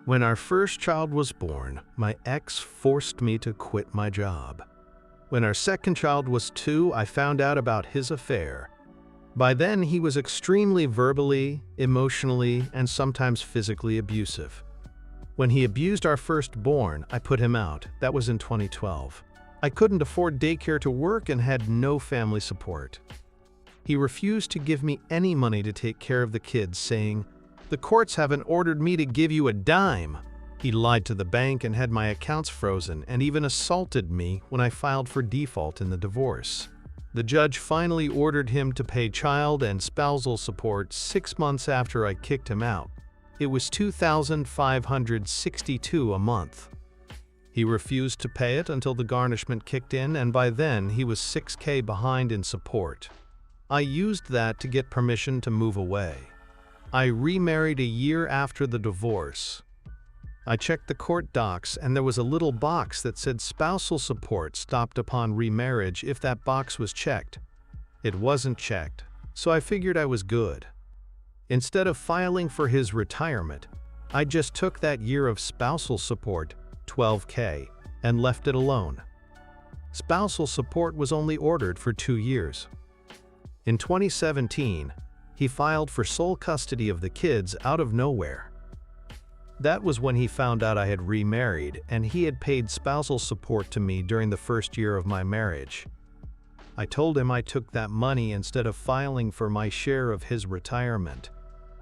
When our first child was born, my ex forced me to quit my job. When our second child was 2, I found out about his affair. By then, he was extremely verbally, emotionally, and sometimes physically abusive. When he abused our firstborn, I put him out. That was in 2012. I couldn't afford daycare to work and had no family support. He refused to give me any money to take care of the kids, saying, "The courts haven't ordered me to give you a dime." He lied to the bank and had my accounts frozen and even assaulted me when I filed for default in the divorce. The judge finally ordered him to pay child and spousal support 6 months after I kicked him out. It was $2,562 a month. He refused to pay it until the garnishment kicked in, and by then he was $6,000 behind in support. I used that to get permission to move away. I remarried a year after the divorce. I checked the court docs and there was a little box that said spousal support stopped upon remarriage if that box was checked. It wasn't checked, so I figured I was good. Instead of filing for his retirement, I just took that year of spousal support, $12,000, and left it alone. Spousal support was only ordered for 2 years. In 2017, he filed for sole custody of the kids out of nowhere. That was when he found out I had remarried and he had paid spousal support to me during the first year of my marriage. I told him I took that money instead of filing for my share of his retirement.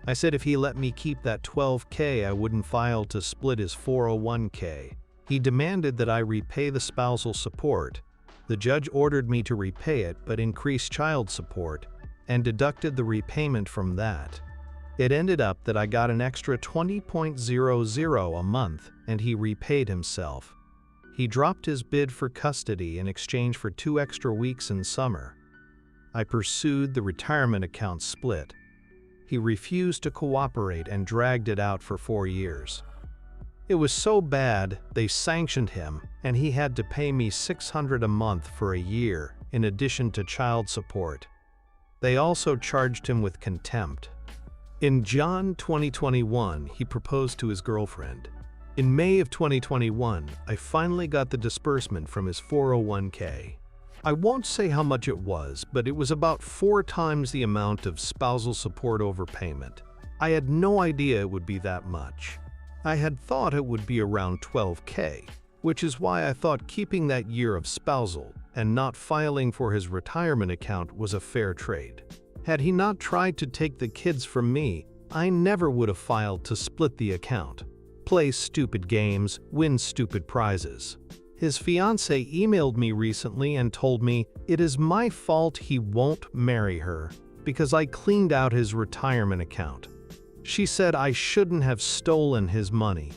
I said if he let me keep that $12,000, I wouldn't file to split his 401k. He demanded that I repay the spousal support. The judge ordered me to repay it but increased child support and deducted the repayment from that. It ended up that I got an extra $20,000 a month and he repaid himself. He dropped his bid for custody in exchange for 2 extra weeks in summer. I pursued the retirement account split. He refused to cooperate and dragged it out for 4 years. It was so bad, they sanctioned him, and he had to pay me $600 a month for a year, in addition to child support. They also charged him with contempt. In June 2021, he proposed to his girlfriend. In May of 2021, I finally got the disbursement from his 401k. I won't say how much it was, but it was about 4 times the amount of spousal support overpayment. I had no idea it would be that much. I had thought it would be around $12,000, which is why I thought keeping that year of spousal and not filing for his retirement account was a fair trade. Had he not tried to take the kids from me, I never would have filed to split the account. Play stupid games, win stupid prizes. His fiancée emailed me recently and told me it is my fault he won't marry her because I cleaned out his retirement account. She said I shouldn't have stolen his money.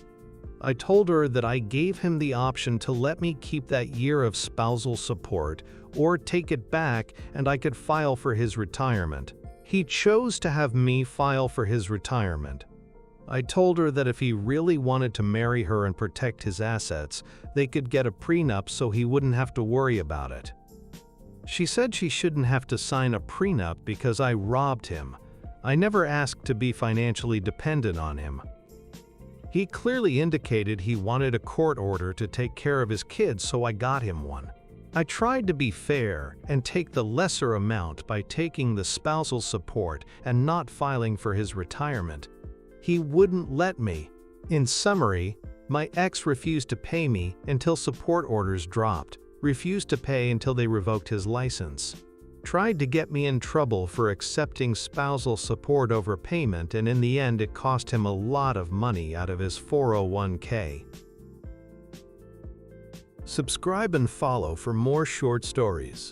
I told her that I gave him the option to let me keep that year of spousal support or take it back and I could file for his retirement. He chose to have me file for his retirement. I told her that if he really wanted to marry her and protect his assets, they could get a prenup so he wouldn't have to worry about it. She said she shouldn't have to sign a prenup because I robbed him. I never asked to be financially dependent on him. He clearly indicated he wanted a court order to take care of his kids, so I got him one. I tried to be fair and take the lesser amount by taking the spousal support and not filing for his retirement. He wouldn't let me. In summary, my ex refused to pay me until support orders dropped, refused to pay until they revoked his license, tried to get me in trouble for accepting spousal support overpayment, and in the end it cost him a lot of money out of his 401k. Subscribe and follow for more short stories.